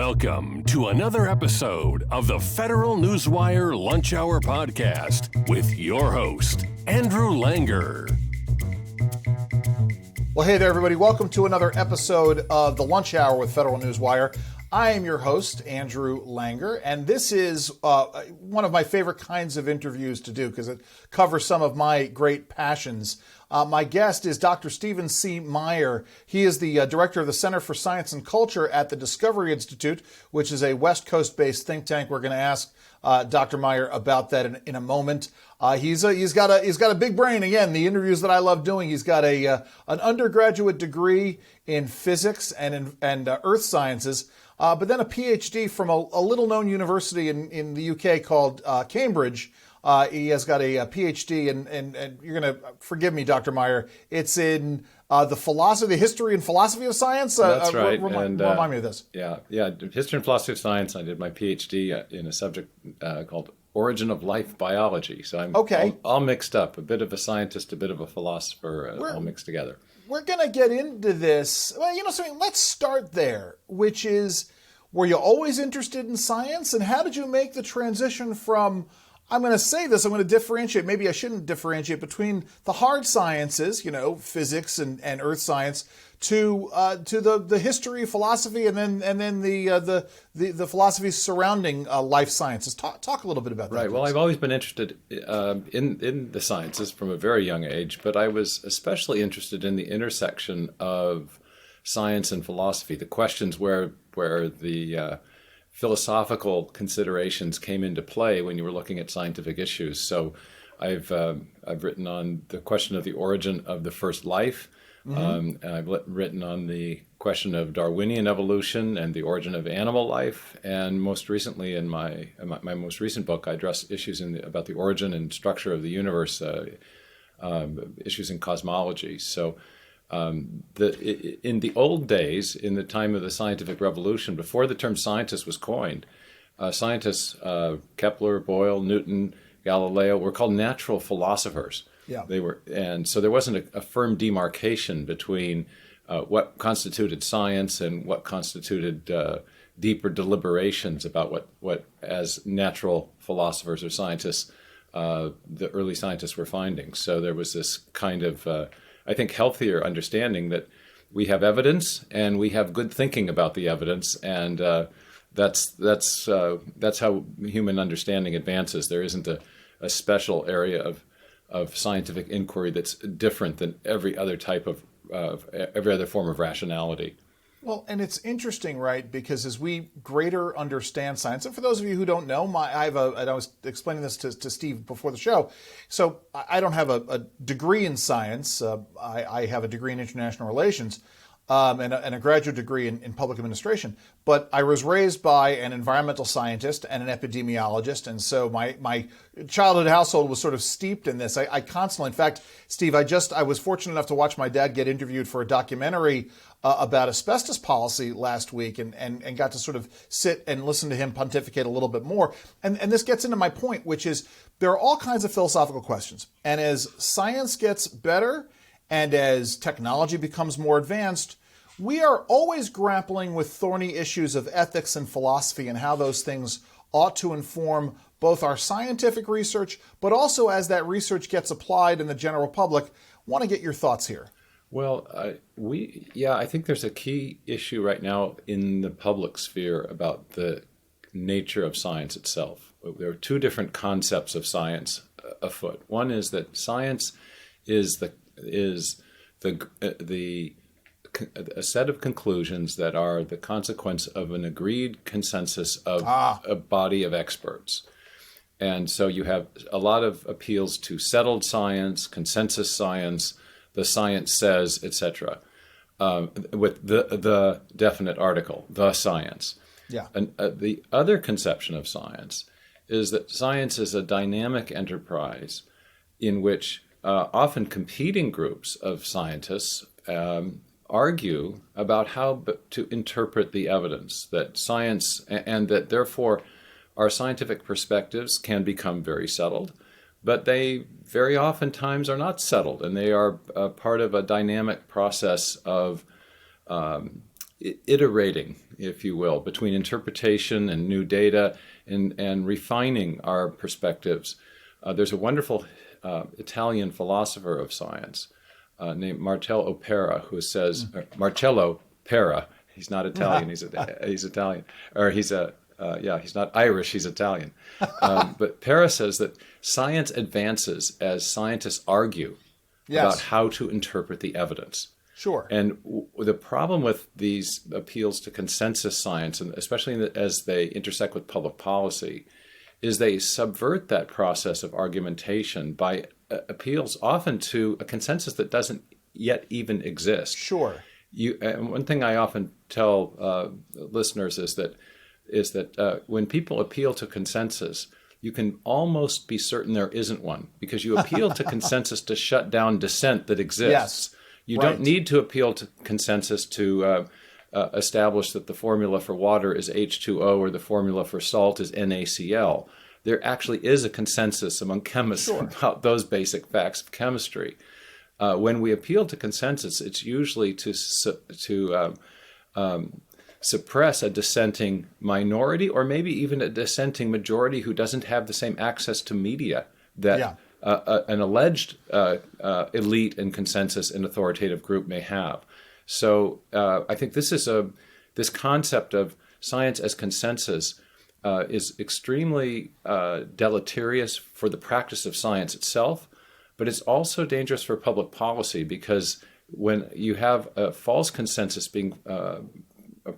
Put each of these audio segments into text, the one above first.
Welcome to another episode of the Federal Newswire Lunch Hour Podcast with your host, Andrew Langer. Well, hey there, everybody. Welcome to another episode of the Lunch Hour with Federal Newswire. I am your host, Andrew Langer, and this is one of my favorite kinds of interviews to do because it covers some of my great passions. My guest is Dr. Stephen C. Meyer. He is the director of the Center for Science and Culture at the Discovery Institute, which is a West Coast-based think tank. We're going to ask Dr. Meyer about that in a moment. He's got a big brain. Again, the interviews that I love doing. He's got an undergraduate degree in physics and earth sciences. But then a PhD from a little-known university in the UK called Cambridge. He has got a PhD, and you're going to forgive me, Dr. Meyer. It's in the history and philosophy of science. That's right. Remind me of this. Yeah. History and philosophy of science. I did my PhD in a subject called Origin of Life Biology. So I'm all mixed up. A bit of a scientist, a bit of a philosopher, all mixed together. We're going to get into this. Well, let's start there, which is, were you always interested in science? And how did you make the transition from, I'm going to say this, I'm going to differentiate, maybe I shouldn't differentiate, between the hard sciences, physics and earth science, to the history, philosophy, and then the philosophies surrounding life sciences. Talk a little bit about that. Right. Well, I've always been interested in the sciences from a very young age, but I was especially interested in the intersection of science and philosophy, the questions where the philosophical considerations came into play when you were looking at scientific issues. So I've written on the question of the origin of the first life. Mm-hmm. And I've written on the question of Darwinian evolution and the origin of animal life. And most recently, in my most recent book, I address issues about the origin and structure of the universe, issues in cosmology. So in the old days, in the time of the scientific revolution, before the term scientist was coined, scientists, Kepler, Boyle, Newton, Galileo, were called natural philosophers. Yeah. And so there wasn't a firm demarcation between what constituted science and what constituted deeper deliberations about what as natural philosophers or scientists, the early scientists were finding. So there was this kind of, I think, healthier understanding that we have evidence and we have good thinking about the evidence, and that's how human understanding advances. There isn't a special area of scientific inquiry that's different than every other type of every other form of rationality. Well, and it's interesting, right? Because as we greater understand science, and for those of you who don't know, and I was explaining this to Steve before the show. So I don't have a degree in science. I have a degree in international relations and a graduate degree in public administration. But I was raised by an environmental scientist and an epidemiologist, and so my childhood household was sort of steeped in this. I constantly, in fact, Steve, I was fortunate enough to watch my dad get interviewed for a documentary about asbestos policy last week, and got to sort of sit and listen to him pontificate a little bit more. And this gets into my point, which is there are all kinds of philosophical questions. And as science gets better and as technology becomes more advanced, we are always grappling with thorny issues of ethics and philosophy and how those things ought to inform both our scientific research, but also as that research gets applied in the general public. Want to get your thoughts here. Well, I think there's a key issue right now in the public sphere about the nature of science itself. There are two different concepts of science afoot. One is that science is a set of conclusions that are the consequence of an agreed consensus of a body of experts. And so you have a lot of appeals to settled science, consensus science, the science says, etc., with the definite article, the science. Yeah. And the other conception of science is that science is a dynamic enterprise in which often competing groups of scientists argue about how to interpret the evidence, that science, and that therefore our scientific perspectives can become very settled, but they very oftentimes are not settled, and they are part of a dynamic process of iterating, if you will, between interpretation and new data and refining our perspectives. There's a wonderful Italian philosopher of science named Marcello Pera, who says, Marcello Pera, he's not Italian, he's Italian, or he's not Irish, he's Italian. But Pera says that science advances as scientists argue about how to interpret the evidence. Sure. And the problem with these appeals to consensus science, and especially as they intersect with public policy, is they subvert that process of argumentation by appeals often to a consensus that doesn't yet even exist. Sure. And one thing I often tell listeners is that when people appeal to consensus, you can almost be certain there isn't one, because you appeal to consensus to shut down dissent that exists. Yes. You don't need to appeal to consensus to establish that the formula for water is H2O or the formula for salt is NaCl. There actually is a consensus among chemists about those basic facts of chemistry. When we appeal to consensus, it's usually to suppress a dissenting minority, or maybe even a dissenting majority who doesn't have the same access to media that an alleged elite and consensus and authoritative group may have. So I think this concept of science as consensus is extremely deleterious for the practice of science itself, but it's also dangerous for public policy, because when you have a false consensus being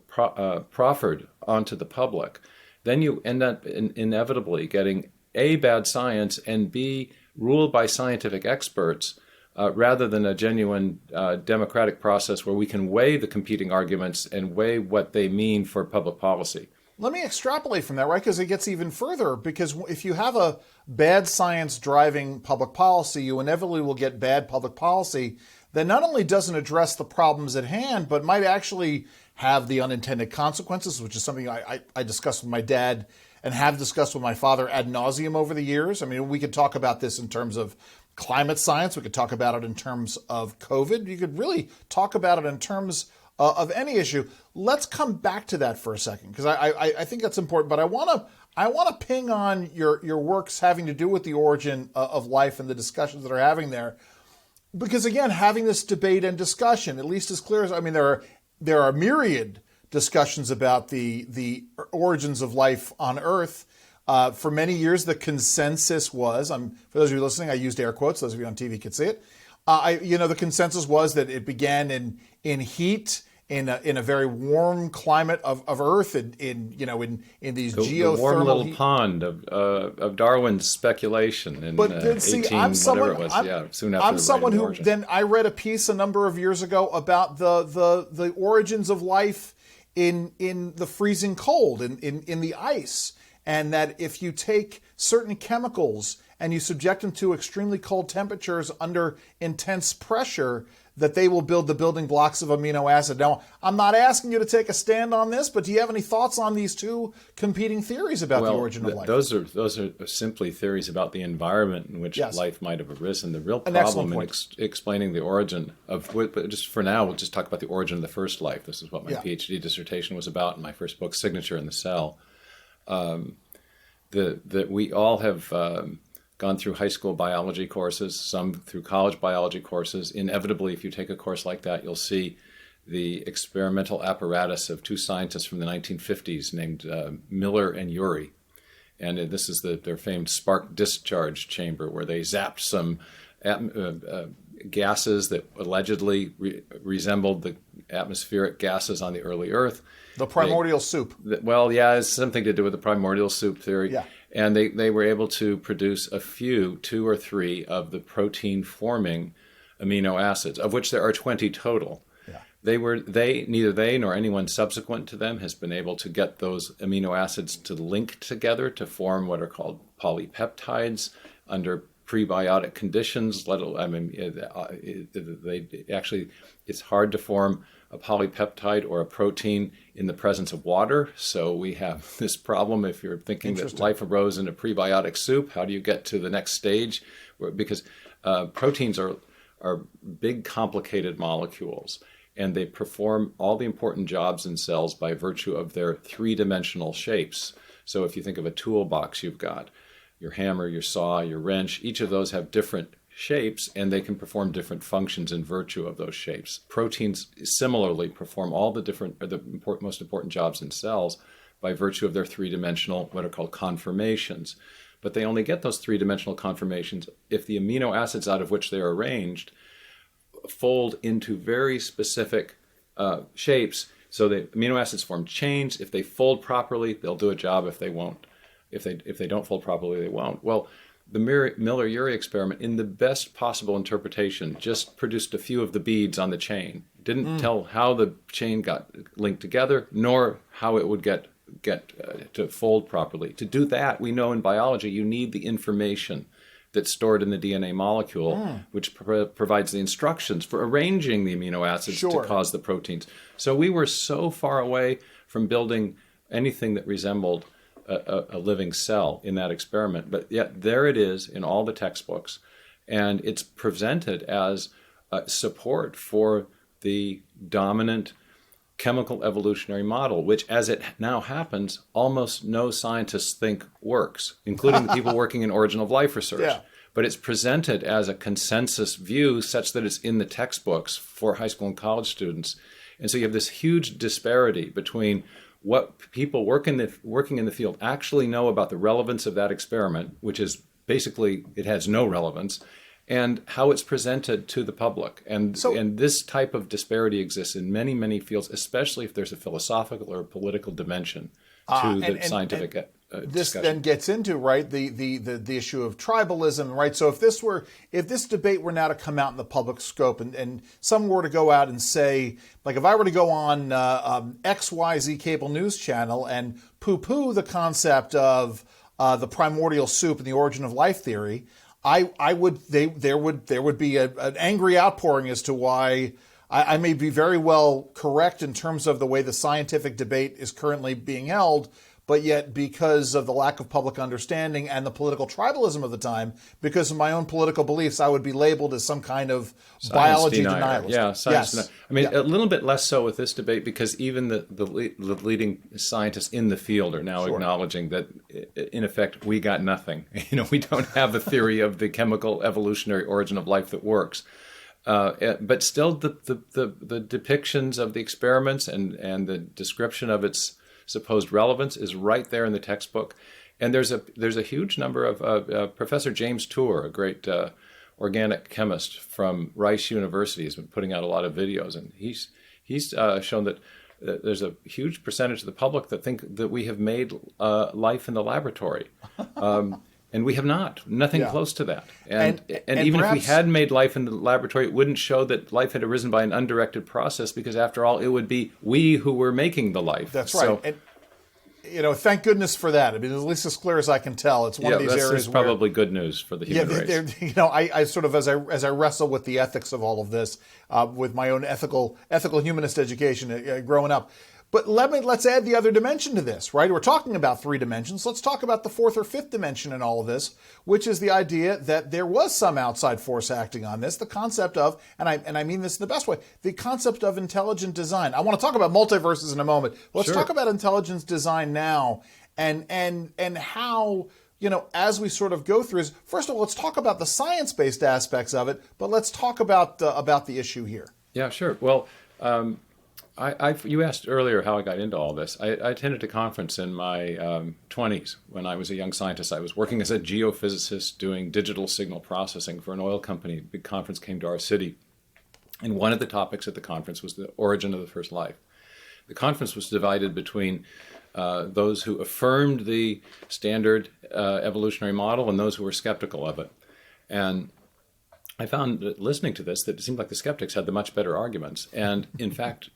proffered onto the public, then you end up inevitably getting A, bad science, and B, ruled by scientific experts, rather than a genuine democratic process where we can weigh the competing arguments and weigh what they mean for public policy. Let me extrapolate from that, right? Because it gets even further. Because if you have a bad science driving public policy, you inevitably will get bad public policy that not only doesn't address the problems at hand, but might actually have the unintended consequences, which is something I discussed with my dad and have discussed with my father ad nauseum over the years. I mean, we could talk about this in terms of climate science. We could talk about it in terms of COVID. You could really talk about it in terms of any issue. Let's come back to that for a second, because I think that's important. But I want to ping on your works having to do with the origin of life and the discussions that are having there, because again, having this debate and discussion, at least as clear as there are myriad discussions about the origins of life on Earth. For many years, the consensus was, for those of you listening, I used air quotes, those of you on TV could see it. The consensus was that it began in heat, in a very warm climate of Earth, in these geothermal the warm little pond of Darwin's speculation in soon after I'm someone who then I read a piece a number of years ago about the origins of life in the freezing cold, in the ice, and that if you take certain chemicals and you subject them to extremely cold temperatures under intense pressure, that they will build the building blocks of amino acid. Now, I'm not asking you to take a stand on this, but do you have any thoughts on these two competing theories about the origin of life? Those are simply theories about the environment in which life might have arisen. The real problem in explaining the origin of, just for now, we'll just talk about the origin of the first life. This is what my PhD dissertation was about in my first book, Signature in the Cell. That we all have gone through high school biology courses, some through college biology courses. Inevitably, if you take a course like that, you'll see the experimental apparatus of two scientists from the 1950s named Miller and Urey. And this is their famed spark discharge chamber, where they zapped some gases that allegedly resembled the atmospheric gases on the early Earth. The primordial soup. It's something to do with the primordial soup theory. Yeah. And they were able to produce two or three of the protein-forming amino acids, of which there are 20 total. Yeah. Neither they nor anyone subsequent to them has been able to get those amino acids to link together to form what are called polypeptides under prebiotic conditions. It's hard to form a polypeptide or a protein in the presence of water. So we have this problem if you're thinking that life arose in a prebiotic soup. How do you get to the next stage? Because proteins are big, complicated molecules. and they perform all the important jobs in cells by virtue of their three-dimensional shapes. So if you think of a toolbox, you've got your hammer, your saw, your wrench. Each of those have different shapes, and they can perform different functions in virtue of those shapes. Proteins similarly perform all the most important jobs in cells by virtue of their three-dimensional, what are called conformations. But they only get those three-dimensional conformations if the amino acids out of which they are arranged fold into very specific shapes. So the amino acids form chains. If they fold properly, they'll do a job. If they won't, if they don't fold properly, they won't. Well, the Miller-Urey experiment, in the best possible interpretation, just produced a few of the beads on the chain. Didn't tell how the chain got linked together, nor how it would get to fold properly. To do that, we know in biology you need the information that's stored in the DNA molecule, which provides the instructions for arranging the amino acids to cause the proteins. So we were so far away from building anything that resembled a living cell in that experiment, but yet there it is in all the textbooks, and it's presented as support for the dominant chemical evolutionary model, which, as it now happens, almost no scientists think works, including the people working in origin of life research. Yeah. But it's presented as a consensus view such that it's in the textbooks for high school and college students. And so you have this huge disparity between what people working in the field actually know about the relevance of that experiment, which is basically it has no relevance, and how it's presented to the public. And this type of disparity exists in many, many fields, especially if there's a philosophical or political dimension to the scientific this discussion. then gets into, right, the issue of tribalism, right? So if this debate were now to come out in the public scope and someone were to go out and say, like if I were to go on XYZ cable news channel and poo-poo the concept of the primordial soup and the origin of life theory, there would be an angry outpouring as to why I may be very well correct in terms of the way the scientific debate is currently being held, but yet because of the lack of public understanding and the political tribalism of the time, because of my own political beliefs, I would be labeled as some kind of biology denialist. Yeah, science denier. I mean, Yeah. a little bit less so with this debate because even the leading scientists in the field are now acknowledging that, in effect, we got nothing. We don't have a theory of the chemical evolutionary origin of life that works. But still, the depictions of the experiments and the description of its supposed relevance is right there in the textbook. And there's a huge number of Professor James Tour, a great organic chemist from Rice University, has been putting out a lot of videos, and he's shown that there's a huge percentage of the public that think that we have made life in the laboratory. And we have not. Nothing close to that. And even perhaps, if we had made life in the laboratory, it wouldn't show that life had arisen by an undirected process because, after all, it would be we who were making the life. That's right. So, and, thank goodness for that. I mean, at least as clear as I can tell, it's one of these areas where... probably good news for the human race. I sort of, as I wrestle with the ethics of all of this, with my own ethical humanist education growing up. But let's add the other dimension to this, right? We're talking about three dimensions. Let's talk about the fourth or fifth dimension in all of this, which is the idea that there was some outside force acting on this. The concept of, and I mean this in the best way, the concept of intelligent design. I want to talk about multiverses in a moment. Let's talk about intelligence design now, and how, as we sort of go through is, first of all, let's talk about the science-based aspects of it, but let's talk about the issue here. Yeah, sure. Well, you asked earlier how I got into all this. I attended a conference in my 20s when I was a young scientist. I was working as a geophysicist doing digital signal processing for an oil company. A big conference came to our city. And one of the topics at the conference was the origin of the first life. The conference was divided between those who affirmed the standard evolutionary model and those who were skeptical of it. And I found, listening to this, that it seemed like the skeptics had the much better arguments. And in fact,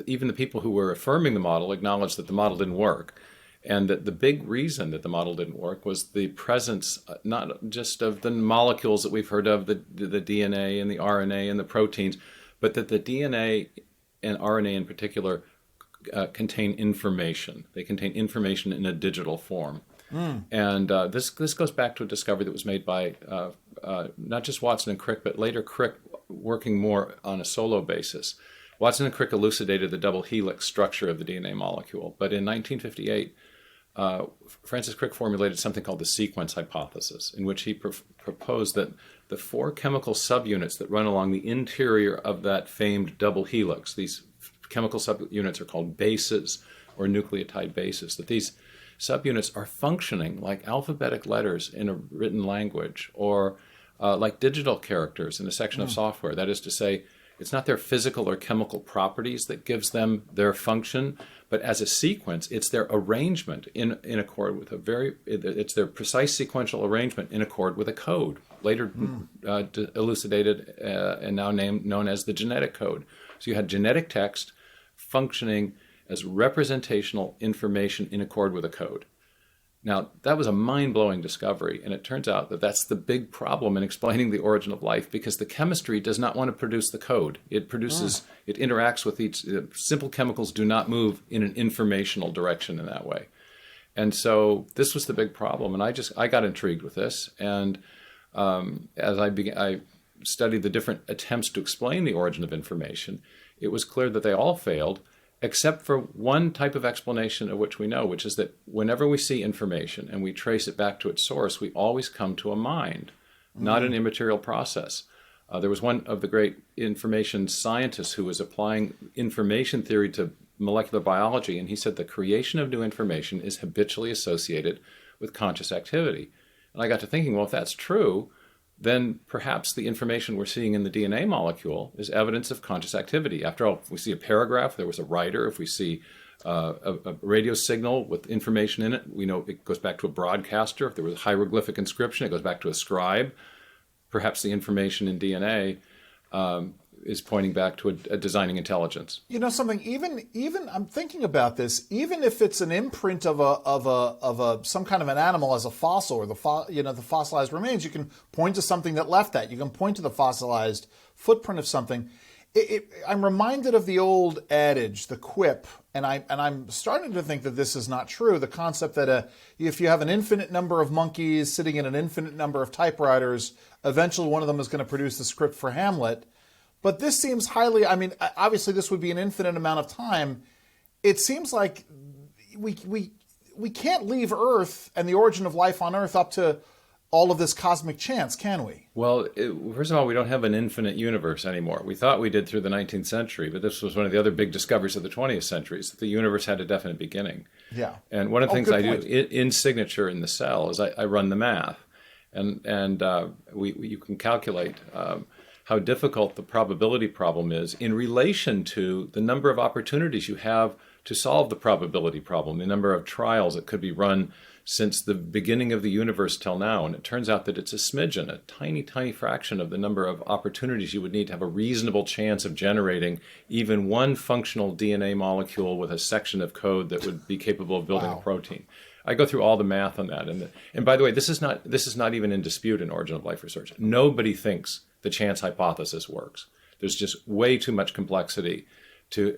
even the people who were affirming the model acknowledged that the model didn't work. And that the big reason that the model didn't work was the presence, not just of the molecules that we've heard of, the DNA and the RNA and the proteins, but that the DNA and RNA in particular contain information. They contain information in a digital form. And this goes back to a discovery that was made by not just Watson and Crick, but later Crick working more on a solo basis, Watson and Crick elucidated the double helix structure of the DNA molecule. But in 1958, Francis Crick formulated something called the sequence hypothesis, in which he proposed that the 4 chemical subunits that run along the interior of that famed double helix, these chemical subunits are called bases or nucleotide bases, that these subunits are functioning like alphabetic letters in a written language or like digital characters in a section of software. That is to say, it's not their physical or chemical properties that gives them their function, but as a sequence, it's their arrangement in accord with it's their precise sequential arrangement in accord with a code, later elucidated and now known as the genetic code. So you had genetic text functioning as representational information in accord with a code. Now, that was a mind-blowing discovery, and it turns out that that's the big problem in explaining the origin of life, because the chemistry does not want to produce the code. It interacts with each. Simple chemicals do not move in an informational direction in that way. And so this was the big problem, and I got intrigued with this, and as I studied the different attempts to explain the origin of information, it was clear that they all failed, except for one type of explanation of which we know, which is that whenever we see information and we trace it back to its source, we always come to a mind, not an immaterial process. There was one of the great information scientists who was applying information theory to molecular biology, and he said the creation of new information is habitually associated with conscious activity. And I got to thinking, well, if that's true, then perhaps the information we're seeing in the DNA molecule is evidence of conscious activity. After all, if we see a paragraph, there was a writer. If we see a radio signal with information in it, we know it goes back to a broadcaster. If there was a hieroglyphic inscription, it goes back to a scribe. Perhaps the information in DNA is pointing back to a designing intelligence. You know something? Even I'm thinking about this. Even if it's an imprint of a some kind of an animal as a fossil, or the fossilized remains, you can point to something that left that. You can point to the fossilized footprint of something. I'm reminded of the old adage, the quip, and I'm starting to think that this is not true. The concept that if you have an infinite number of monkeys sitting in an infinite number of typewriters, eventually one of them is going to produce the script for Hamlet. But this seems highly, obviously this would be an infinite amount of time. It seems like we can't leave Earth and the origin of life on Earth up to all of this cosmic chance, can we? Well, first of all, we don't have an infinite universe anymore. We thought we did through the 19th century, but this was one of the other big discoveries of the 20th century, is that the universe had a definite beginning. Yeah. And one of the things I do in Signature in the cell is I run the math. And you can calculate how difficult the probability problem is in relation to the number of opportunities you have to solve the probability problem, the number of trials that could be run since the beginning of the universe till now. And it turns out that it's a smidgen, a tiny, tiny fraction of the number of opportunities you would need to have a reasonable chance of generating even one functional DNA molecule with a section of code that would be capable of building a protein. I go through all the math on that. And by the way, this is not even in dispute in origin of life research. Nobody thinks the chance hypothesis works. There's just way too much complexity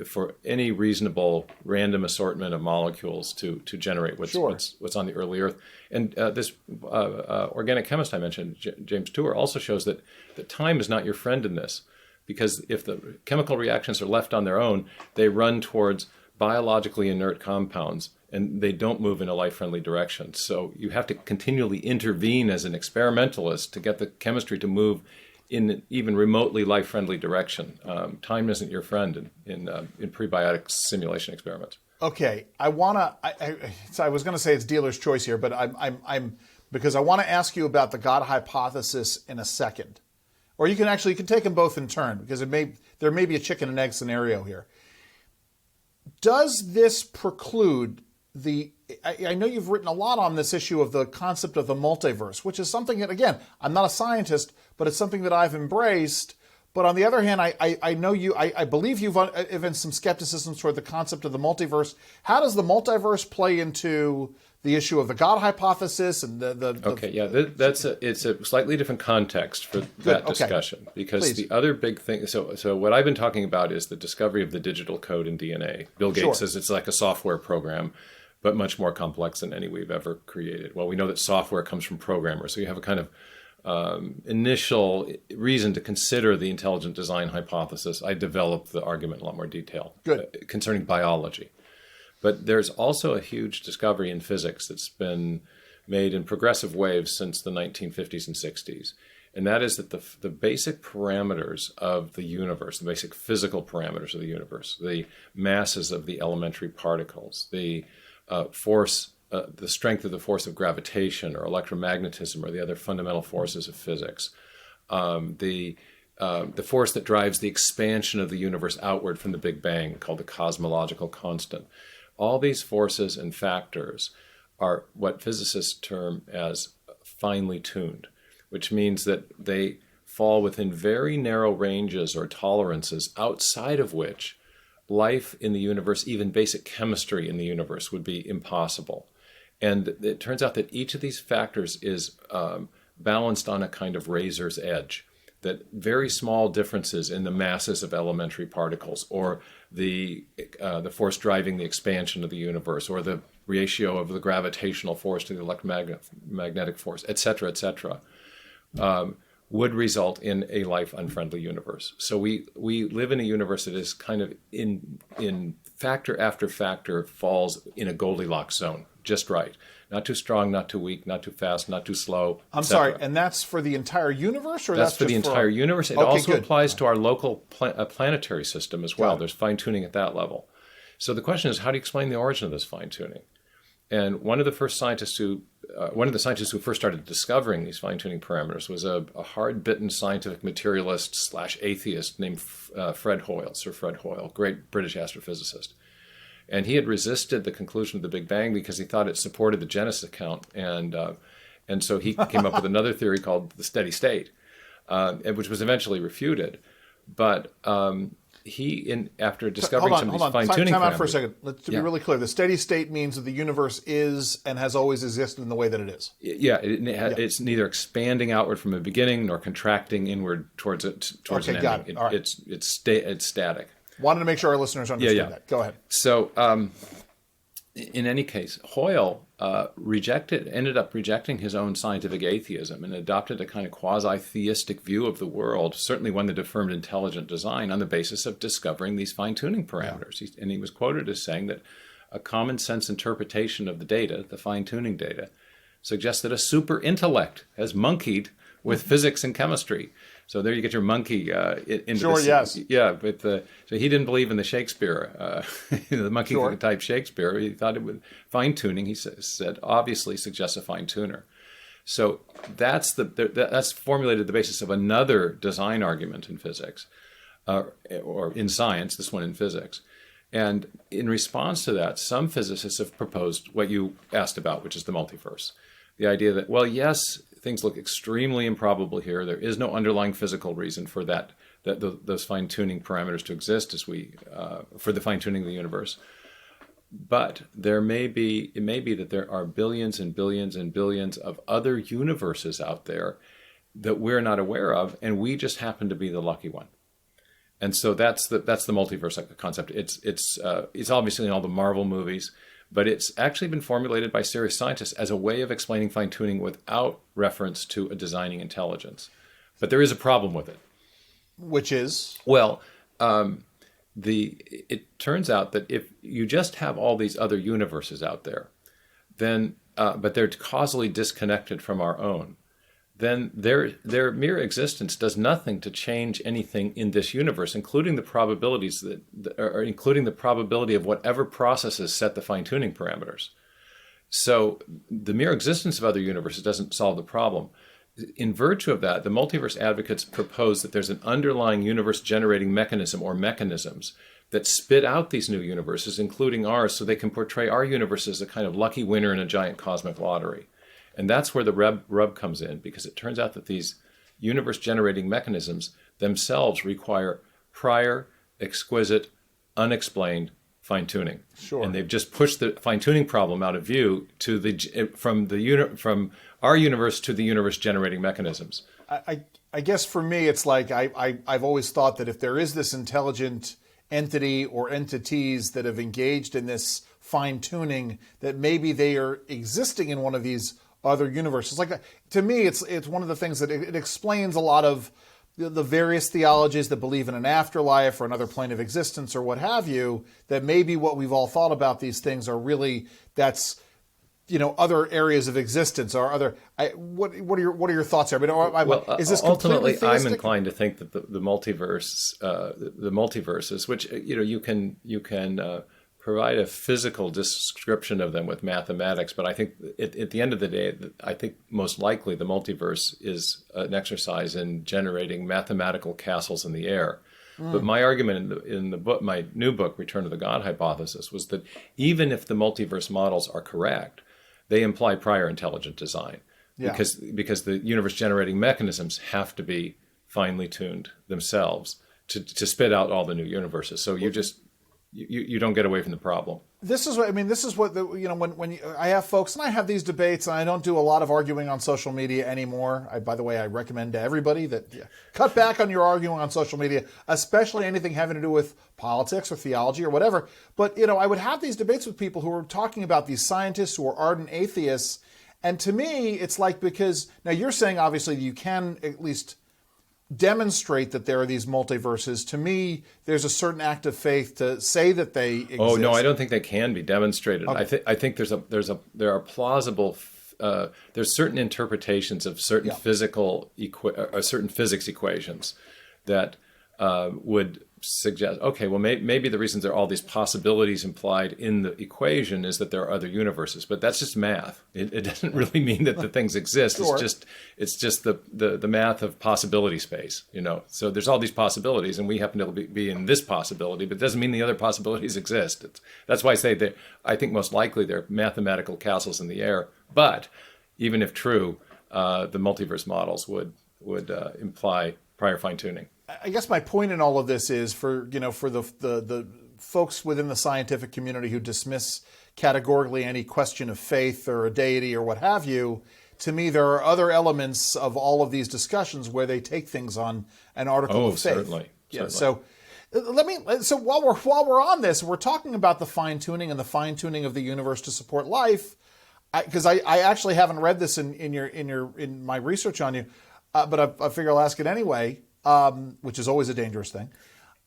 for any reasonable random assortment of molecules to generate what's on the early Earth. And this organic chemist I mentioned, James Tour, also shows that time is not your friend in this, because if the chemical reactions are left on their own, they run towards biologically inert compounds, and they don't move in a life-friendly direction. So you have to continually intervene as an experimentalist to get the chemistry to move in an even remotely life-friendly direction. Time isn't your friend in prebiotic simulation experiments. Okay, I was going to say it's dealer's choice here, but I'm because I want to ask you about the God hypothesis in a second, or you can take them both in turn, because there may be a chicken and egg scenario here. Does this preclude I know you've written a lot on this issue of the concept of the multiverse, which is something that, again, I'm not a scientist, but it's something that I've embraced. But on the other hand, I know I believe you've even some skepticism toward the concept of the multiverse. How does the multiverse play into the issue of the God hypothesis and it's a slightly different context for that discussion, because Please. The other big thing. So what I've been talking about is the discovery of the digital code in DNA. Bill Gates says it's like a software program, but much more complex than any we've ever created. Well, we know that software comes from programmers, so you have a kind of initial reason to consider the intelligent design hypothesis, I developed the argument in a lot more detail concerning biology. But there's also a huge discovery in physics that's been made in progressive waves since the 1950s and 60s. And that is that the basic parameters of the universe, the basic physical parameters of the universe, the masses of the elementary particles, the force, the strength of the force of gravitation or electromagnetism or the other fundamental forces of physics, the force that drives the expansion of the universe outward from the Big Bang, called the cosmological constant. All these forces and factors are what physicists term as finely tuned, which means that they fall within very narrow ranges or tolerances outside of which life in the universe, even basic chemistry in the universe, would be impossible. And it turns out that each of these factors is balanced on a kind of razor's edge, that very small differences in the masses of elementary particles, or the force driving the expansion of the universe, or the ratio of the gravitational force to the electromagnetic force, et cetera, would result in a life-unfriendly universe. So we live in a universe that is kind of in factor after factor falls in a Goldilocks zone, just right. Not too strong, not too weak, not too fast, not too slow. I'm sorry, and that's for the entire universe, or that's for the entire universe? It also applies to our local planetary system as well. There's fine-tuning at that level. So the question is, how do you explain the origin of this fine-tuning? And one of the scientists who first started discovering these fine-tuning parameters was a hard-bitten scientific materialist / atheist named Sir Fred Hoyle, great British astrophysicist. And he had resisted the conclusion of the Big Bang because he thought it supported the Genesis account, and so he came up with another theory called the steady state, which was eventually refuted. But after discovering some of these fine-tuning parameters... Time out for a second. Let's be really clear. The steady state means that the universe is and has always existed in the way that it is. Yeah, it's neither expanding outward from a beginning nor contracting inward towards an ending. Got it. All right. It's static. Wanted to make sure our listeners understood that. Go ahead. So, in any case, Hoyle ended up rejecting his own scientific atheism and adopted a kind of quasi-theistic view of the world, certainly one that affirmed intelligent design, on the basis of discovering these fine-tuning parameters. And he was quoted as saying that a common sense interpretation of the data, the fine-tuning data, suggests that a super intellect has monkeyed with physics and chemistry. So there you get your monkey into Sure, yes. Yeah, so he didn't believe in the Shakespeare, the monkey type Shakespeare. He thought it would fine-tuning, he said, obviously suggests a fine-tuner. So that's formulated the basis of another design argument in physics, or in science, this one in physics. And in response to that, some physicists have proposed what you asked about, which is the multiverse. The idea that, well, yes, things look extremely improbable here. There is no underlying physical reason for those fine-tuning parameters to exist for the fine-tuning of the universe. But it may be that there are billions and billions and billions of other universes out there that we're not aware of, and we just happen to be the lucky one. And so that's the multiverse concept. It's obviously in all the Marvel movies, but it's actually been formulated by serious scientists as a way of explaining fine-tuning without reference to a designing intelligence. But there is a problem with it. Which is? Well, it turns out that if you just have all these other universes out there, then but they're causally disconnected from our own, then their mere existence does nothing to change anything in this universe, including the probabilities including the probability of whatever processes set the fine-tuning parameters. So the mere existence of other universes doesn't solve the problem. In virtue of that, the multiverse advocates propose that there's an underlying universe-generating mechanism or mechanisms that spit out these new universes, including ours, so they can portray our universe as a kind of lucky winner in a giant cosmic lottery. And that's where the rub comes in, because it turns out that these universe-generating mechanisms themselves require prior, exquisite, unexplained fine-tuning. Sure. And they've just pushed the fine-tuning problem out of view from our universe to the universe-generating mechanisms. I guess for me, it's like I've always thought that if there is this intelligent entity or entities that have engaged in this fine-tuning, that maybe they are existing in one of these other universes. Like, to me, it's one of the things that it explains a lot of the various theologies that believe in an afterlife or another plane of existence or what have you, that maybe what we've all thought about these things are really, that's, other areas of existence or other. What are your thoughts here? I mean, is this ultimately, theistic? I'm inclined to think that the multiverses, which you can provide a physical description of them with mathematics, but I think at the end of the day, I think most likely the multiverse is an exercise in generating mathematical castles in the air. But my argument in the book, my new book, Return to the God Hypothesis, was that even if the multiverse models are correct, they imply prior intelligent design, because the universe generating mechanisms have to be finely tuned themselves to spit out all the new universes. So you don't get away from the problem. This is what when I have folks, and I have these debates, and I don't do a lot of arguing on social media anymore. By the way, I recommend to everybody that cut back on your arguing on social media, especially anything having to do with politics or theology or whatever. But I would have these debates with people who are talking about these scientists who are ardent atheists, and to me, it's like, because now you're saying obviously you can at least demonstrate that there are these multiverses. To me, there's a certain act of faith to say that they exist. Oh no, I don't think they can be demonstrated. Okay. I think there are plausible. There's certain interpretations of certain certain physics equations that would suggest, okay, well, maybe the reason there are all these possibilities implied in the equation is that there are other universes, but that's just math. It doesn't really mean that the things exist. Sure. It's just the math of possibility space, So there's all these possibilities, and we happen to be in this possibility, but it doesn't mean the other possibilities exist. That's why I say that I think most likely they're mathematical castles in the air. But even if true, the multiverse models would imply prior fine tuning. I guess my point in all of this is for the folks within the scientific community who dismiss categorically any question of faith or a deity or what have you. To me, there are other elements of all of these discussions where they take things on an article of faith. Certainly. So while we're on this, we're talking about the fine tuning and the fine tuning of the universe to support life. Because I actually haven't read this in my research on you, but I figure I'll ask it anyway. Which is always a dangerous thing.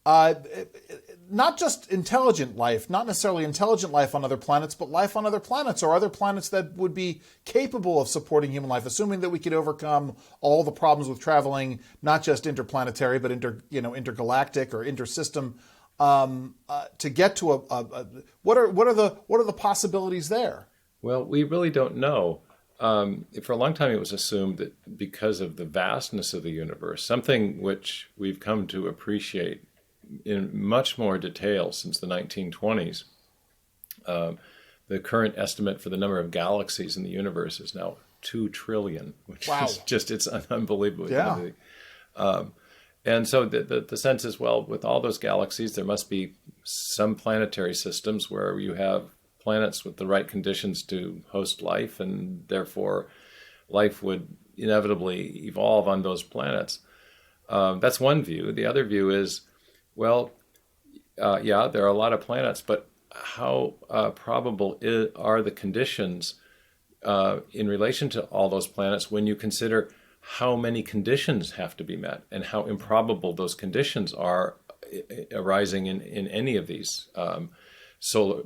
Not just intelligent life, not necessarily intelligent life on other planets, but life on other planets or other planets that would be capable of supporting human life, assuming that we could overcome all the problems with traveling, not just interplanetary, but intergalactic or intersystem, to get to what are the possibilities there? Well, we really don't know. For a long time, it was assumed that because of the vastness of the universe, something which we've come to appreciate in much more detail since the 1920s, the current estimate for the number of galaxies in the universe is now 2 trillion, which is it's unbelievable. Yeah. And so the sense is, well, with all those galaxies, there must be some planetary systems where you have planets with the right conditions to host life, and therefore life would inevitably evolve on those planets. That's one view. The other view is, well, there are a lot of planets, but how probable are the conditions in relation to all those planets when you consider how many conditions have to be met and how improbable those conditions are arising in any of these solar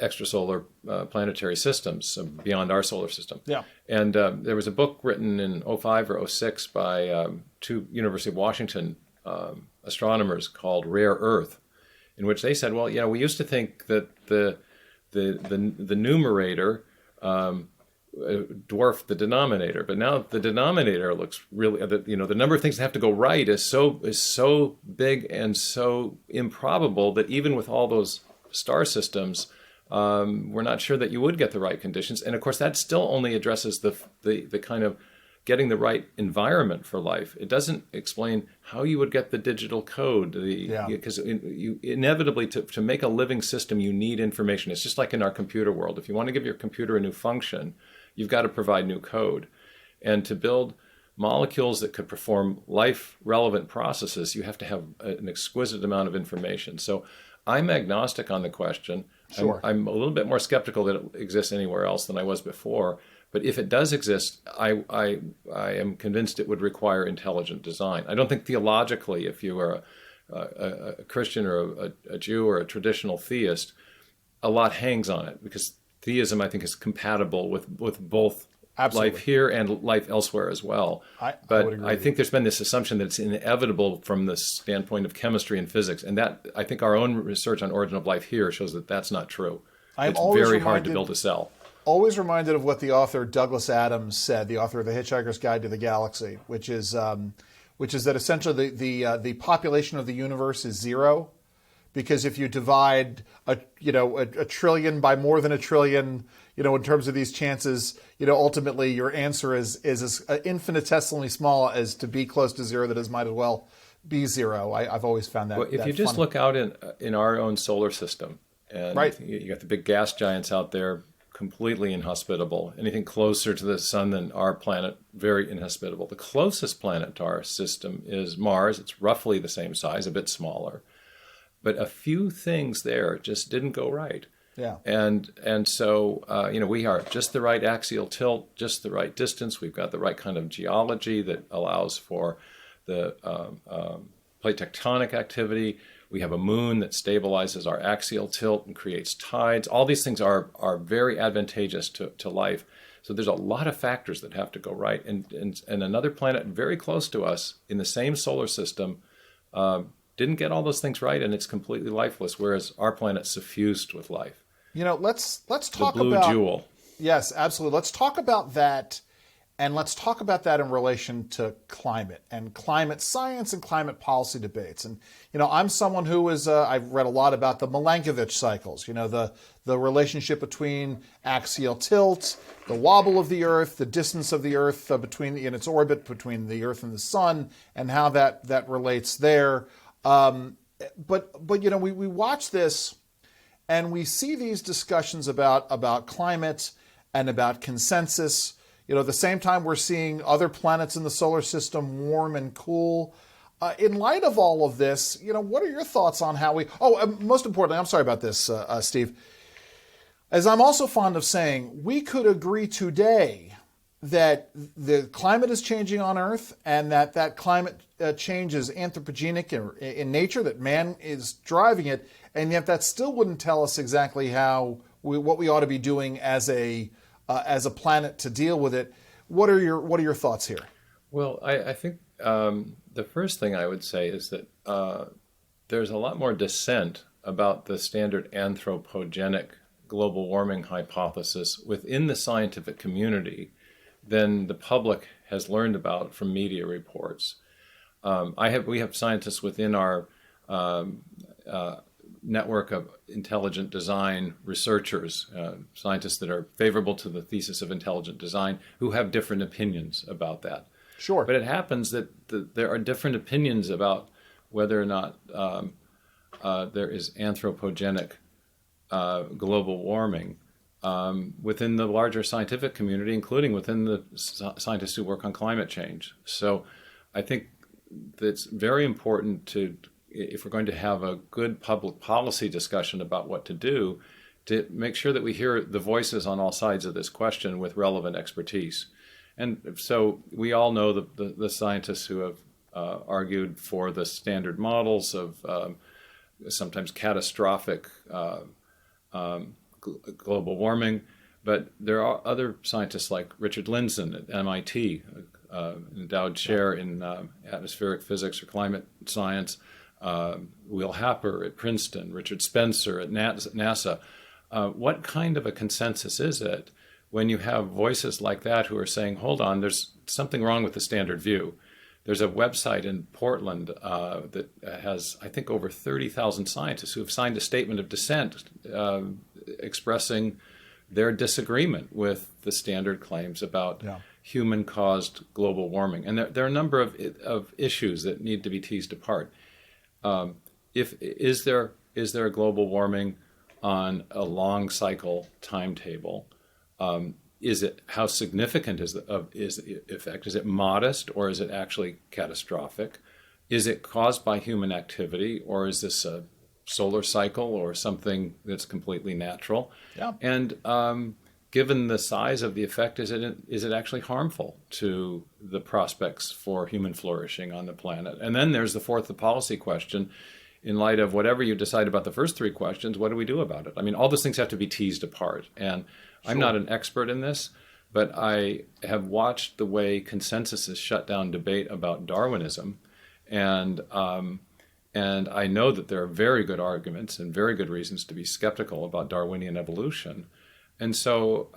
extrasolar planetary systems beyond our solar system. Yeah. And there was a book written in 2005 or 2006 by 2 University of Washington astronomers called Rare Earth, in which they said, well, we used to think that the numerator dwarfed the denominator, but now the denominator looks really, the number of things that have to go right is so big and so improbable that even with all those star systems, we're not sure that you would get the right conditions. And of course, that still only addresses the kind of getting the right environment for life. It doesn't explain how you would get the digital code, because you inevitably, to make a living system, you need information. It's just like in our computer world. If you want to give your computer a new function, you've got to provide new code. And to build molecules that could perform life-relevant processes, you have to have an exquisite amount of information. So I'm agnostic on the question Sure. I'm a little bit more skeptical that it exists anywhere else than I was before. But if it does exist, I am convinced it would require intelligent design. I don't think theologically, if you are a Christian or a Jew or a traditional theist, a lot hangs on it, because theism, I think, is compatible with both Absolutely. life here and life elsewhere as well. I But would agree I with think there's been this assumption that it's inevitable from the standpoint of chemistry and physics. And that, I think our own research on origin of life here shows that that's not true. It's very hard to build a cell. Always reminded of what the author Douglas Adams said, the author of The Hitchhiker's Guide to the Galaxy, which is that essentially the population of the universe is zero, because if you divide a trillion by more than a trillion, in terms of these chances, ultimately your answer is as infinitesimally small as to be close to zero. That is, might as well be zero. I've always found that. Well, if that you just funny. look out in our own solar system, and Right. you got the big gas giants out there, completely inhospitable. Anything closer to the sun than our planet, very inhospitable. The closest planet to our system is Mars. It's roughly the same size, a bit smaller. But a few things there just didn't go right. Yeah. And so, we are just the right axial tilt, just the right distance. We've got the right kind of geology that allows for the plate tectonic activity. We have a moon that stabilizes our axial tilt and creates tides. All these things are very advantageous to life. So there's a lot of factors that have to go right. And another planet very close to us in the same solar system didn't get all those things right, and it's completely lifeless, whereas our planet's suffused with life. Let's talk the blue about jewel. Yes, absolutely. Let's talk about that, and let's talk about that in relation to climate and climate science and climate policy debates. And I'm someone who is I've read a lot about the Milankovitch cycles. The relationship between axial tilt, the wobble of the Earth, the distance of the Earth in its orbit between the Earth and the Sun, and how that relates there. But we watch this. And we see these discussions about climate and about consensus. At the same time, we're seeing other planets in the solar system warm and cool. In light of all of this, what are your thoughts on how we... most importantly, I'm sorry about this, Steve. As I'm also fond of saying, we could agree today that the climate is changing on Earth, and that climate change is anthropogenic in nature, that man is driving it, and yet that still wouldn't tell us exactly what we ought to be doing as a planet to deal with it. What are your thoughts here? Well, I think the first thing I would say is that there's a lot more dissent about the standard anthropogenic global warming hypothesis within the scientific community than the public has learned about from media reports. We have scientists within our network of intelligent design researchers, scientists that are favorable to the thesis of intelligent design, who have different opinions about that. Sure. But it happens that there are different opinions about whether or not there is anthropogenic global warming within the larger scientific community, including within the scientists who work on climate change. So I think it's very important if we're going to have a good public policy discussion about what to do, to make sure that we hear the voices on all sides of this question with relevant expertise. And so we all know the scientists who have argued for the standard models of sometimes catastrophic global warming, but there are other scientists like Richard Lindzen at MIT, endowed chair in atmospheric physics or climate science, Will Happer at Princeton, Richard Spencer at NASA. What kind of a consensus is it when you have voices like that who are saying, hold on, there's something wrong with the standard view? There's a website in Portland that has, I think, over 30,000 scientists who have signed a statement of dissent expressing their disagreement with the standard claims about human-caused global warming. And there are a number of issues that need to be teased apart. Is there a global warming on a long cycle timetable? How significant is the effect? Is it modest, or is it actually catastrophic? Is it caused by human activity, or is this solar cycle or something that's completely natural? Yeah. And given the size of the effect, is it actually harmful to the prospects for human flourishing on the planet? And then there's the policy question. In light of whatever you decide about the first three questions, what do we do about it? I mean, all those things have to be teased apart. And I'm not an expert in this, but I have watched the way consensus has shut down debate about Darwinism. And I know that there are very good arguments and very good reasons to be skeptical about Darwinian evolution. And so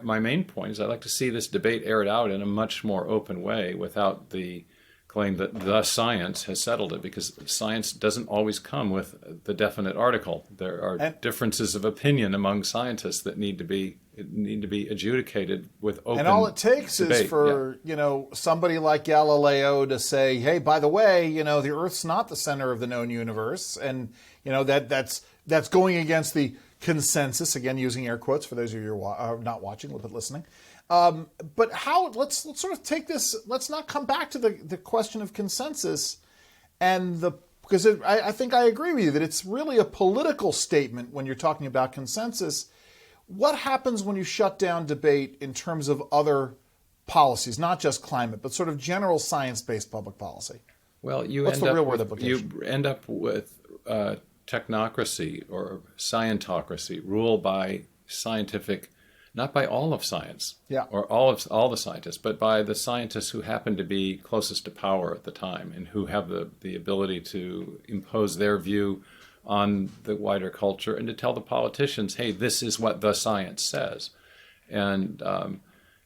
my main point is I'd like to see this debate aired out in a much more open way without the claim that the science has settled it, because science doesn't always come with the definite article. There are differences of opinion among scientists that need to be adjudicated with open And all it takes debate. is for somebody like Galileo to say, "Hey, by the way, the Earth's not the center of the known universe," and that's going against the consensus. Again, using air quotes for those of you who are not watching but listening. But how? Let's sort of take this. Let's not come back to the question of consensus, because I think I agree with you that it's really a political statement when you're talking about consensus. What happens when you shut down debate in terms of other policies, not just climate, but sort of general science-based public policy? Well, you What's end the up real world with, implication? you end up with technocracy or scientocracy, rule by scientific, not by all of science, or all the scientists, but by the scientists who happen to be closest to power at the time and who have the ability to impose their view on the wider culture and to tell the politicians, hey, this is what the science says. And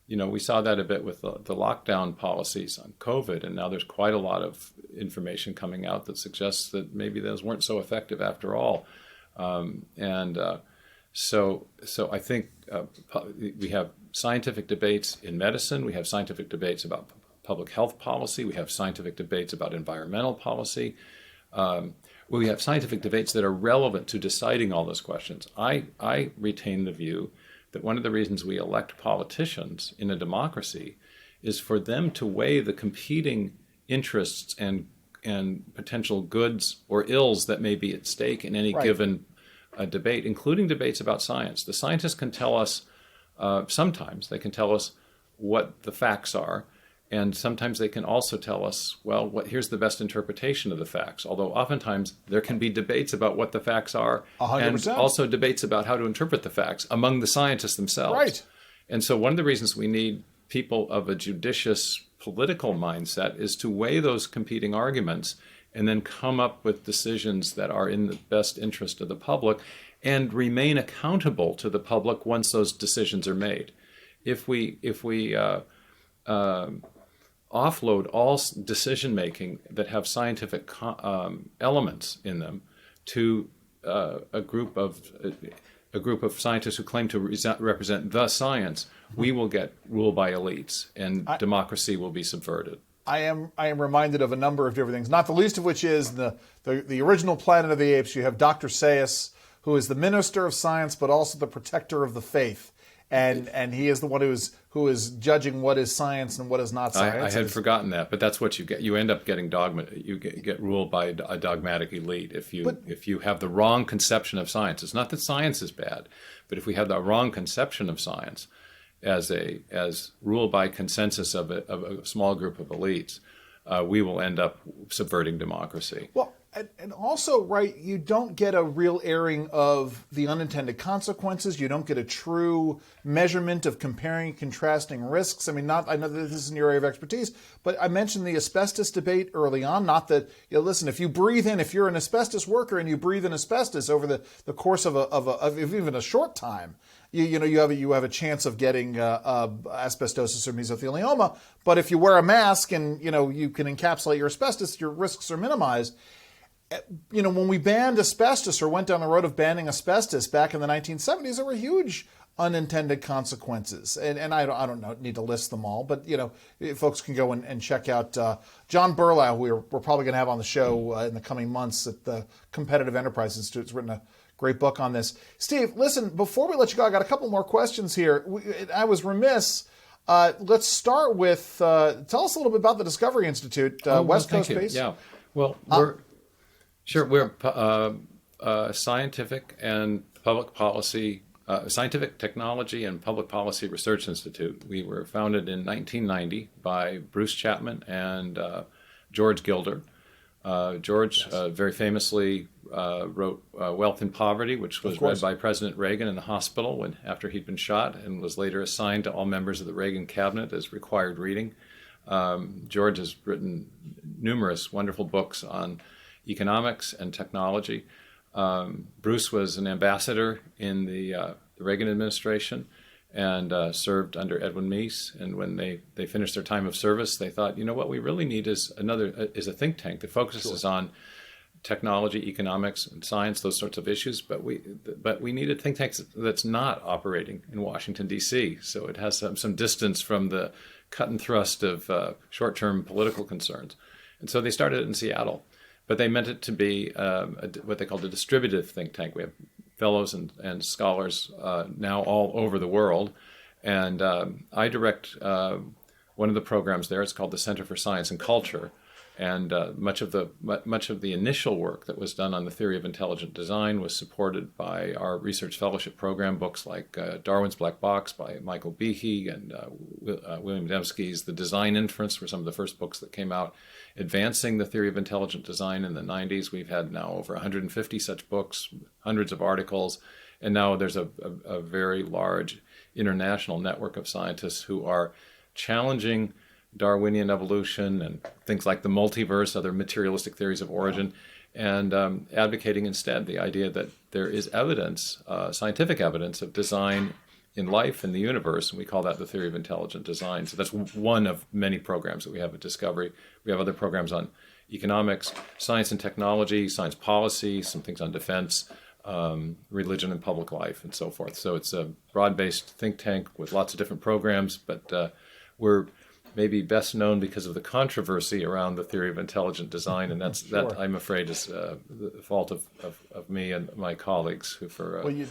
we saw that a bit with the lockdown policies on COVID, and now there's quite a lot of information coming out that suggests that maybe those weren't so effective after all. So I think we have scientific debates in medicine, we have scientific debates about public health policy, we have scientific debates about environmental policy. We have scientific debates that are relevant to deciding all those questions. I retain the view that one of the reasons we elect politicians in a democracy is for them to weigh the competing interests and potential goods or ills that may be at stake in any given debate, including debates about science. The scientists can tell us, sometimes they can tell us what the facts are, and sometimes they can also tell us, well, here's the best interpretation of the facts. Although oftentimes there can be debates about what the facts are 100%. and also debates about how to interpret the facts among the scientists themselves. Right. And so one of the reasons we need people of a judicious political mindset is to weigh those competing arguments and then come up with decisions that are in the best interest of the public and remain accountable to the public once those decisions are made. If we offload all decision making that have scientific elements in them to a group of scientists who claim to represent the science, we will get rule by elites, and democracy will be subverted. I am reminded of a number of different things, not the least of which is the original Planet of the Apes. You have Dr. Seuss, who is the minister of science, but also the protector of the faith. And he is the one who is judging what is science and what is not science. I had forgotten that, but that's what you get. You end up getting dogma. You get ruled by a dogmatic elite if you have the wrong conception of science. It's not that science is bad, but if we have the wrong conception of science as ruled by consensus of a small group of elites, we will end up subverting democracy. Well, and also, right, you don't get a real airing of the unintended consequences. You don't get a true measurement of comparing and contrasting risks. I mean, I know that this is in your area of expertise, but I mentioned the asbestos debate early on. Not that, listen, if you're an asbestos worker and you breathe in asbestos over the course of even a short time, you have a chance of getting asbestosis or mesothelioma. But if you wear a mask and you can encapsulate your asbestos, your risks are minimized. When we banned asbestos or went down the road of banning asbestos back in the 1970s, there were huge unintended consequences. And I don't need to list them all, but folks can go and check out John Berlau, who we're probably going to have on the show in the coming months at the Competitive Enterprise Institute. He's written a great book on this. Steve, listen, before we let you go, I got a couple more questions here. I was remiss. Let's start with, tell us a little bit about the Discovery Institute, West Coast based. Yeah, well, Sure. We're scientific and public policy, scientific technology and public policy research institute. We were founded in 1990 by Bruce Chapman and George Gilder. George very famously wrote Wealth and Poverty, which was read by President Reagan in the hospital after he'd been shot, and was later assigned to all members of the Reagan cabinet as required reading. George has written numerous wonderful books on economics and technology. Bruce was an ambassador in the Reagan administration and served under Edwin Meese. And when they finished their time of service, they thought, what we really need is a think tank that focuses on technology, economics, and science, those sorts of issues. But we need a think tank that's not operating in Washington, D.C. So it has some distance from the cut and thrust of short-term political concerns. And so they started it in Seattle. But they meant it to be what they called a distributive think tank. We have fellows and scholars now all over the world. And I direct one of the programs there. It's called the Center for Science and Culture. And much of the initial work that was done on the theory of intelligent design was supported by our research fellowship program, books like Darwin's Black Box by Michael Behe and William Dembski's The Design Inference were some of the first books that came out advancing the theory of intelligent design in the 90s. We've had now over 150 such books, hundreds of articles, and now there's a very large international network of scientists who are challenging Darwinian evolution and things like the multiverse, other materialistic theories of origin, and advocating instead the idea that there is evidence, scientific evidence of design in life and the universe, and we call that the theory of intelligent design. So that's one of many programs that we have at Discovery. We have other programs on economics, science and technology, science policy, some things on defense, religion and public life, and so forth. So it's a broad-based think tank with lots of different programs, but we're maybe best known because of the controversy around the theory of intelligent design, and that I'm afraid is the fault of me and my colleagues who well, you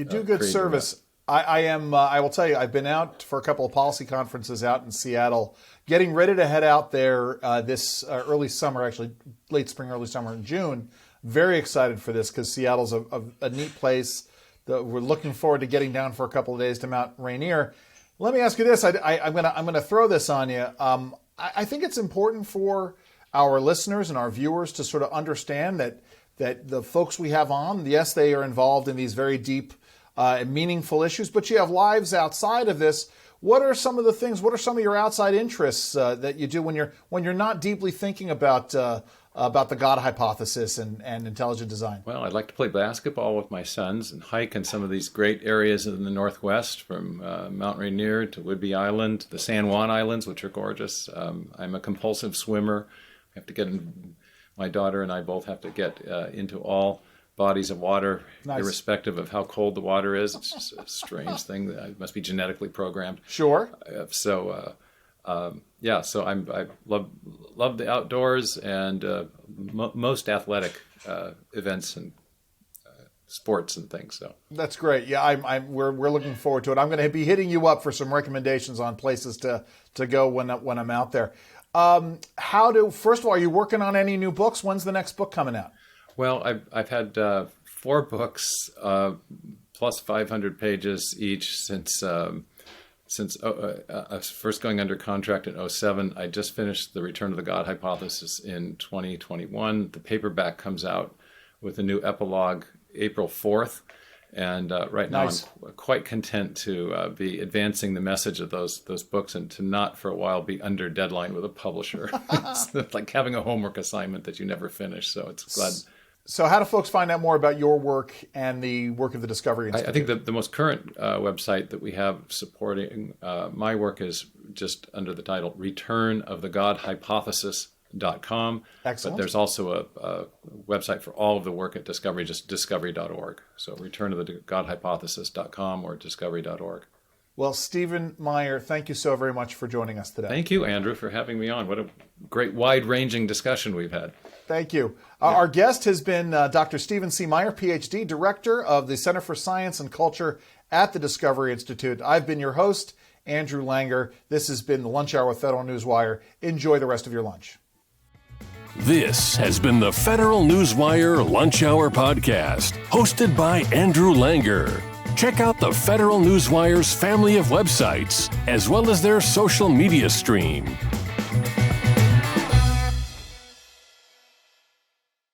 do good service. I will tell you, I've been out for a couple of policy conferences out in Seattle, getting ready to head out there this early summer, actually late spring, early summer in June. Very excited for this because Seattle's a neat place. We're looking forward to getting down for a couple of days to Mount Rainier. Let me ask you this. I'm gonna throw this on you. I think it's important for our listeners and our viewers to sort of understand that the folks we have on, yes, they are involved in these very deep and meaningful issues, but you have lives outside of this. What are some of the things? What are some of your outside interests that you do when you're not deeply thinking about the God hypothesis and intelligent design? Well, I'd like to play basketball with my sons and hike in some of these great areas in the Northwest, from Mount Rainier to Whidbey Island, the San Juan Islands, which are gorgeous. I'm a compulsive swimmer. I have to get in, my daughter and I both have to get into all bodies of water, irrespective of how cold the water is. It's just a strange thing that I must be genetically programmed. Sure. So I love the outdoors and most athletic events and sports and things. So that's great. Yeah, we're looking forward to it. I'm going to be hitting you up for some recommendations on places to go when I'm out there. First of all, are you working on any new books? When's the next book coming out? Well, I've had 4 books plus 500 pages each since first going under contract in 2007. I just finished The Return of the God Hypothesis in 2021. The paperback comes out with a new epilogue April 4th. And right now I'm quite content to be advancing the message of those books and to not for a while be under deadline with a publisher. It's like having a homework assignment that you never finish. So it's glad. So how do folks find out more about your work and the work of the Discovery Institute? I think that the most current website that we have supporting my work is just under the title Return of the God Hypothesis.com. Excellent. But there's also a website for all of the work at Discovery, just discovery.org. So Return of the God Hypothesis.com or discovery.org. Well, Stephen Meyer, thank you so very much for joining us today. Thank you, Andrew, for having me on. What a great wide-ranging discussion we've had. Thank you. Our guest has been Dr. Stephen C. Meyer, PhD, Director of the Center for Science and Culture at the Discovery Institute. I've been your host, Andrew Langer. This has been the Lunch Hour with Federal Newswire. Enjoy the rest of your lunch. This has been the Federal Newswire Lunch Hour Podcast, hosted by Andrew Langer. Check out the Federal Newswire's family of websites, as well as their social media stream.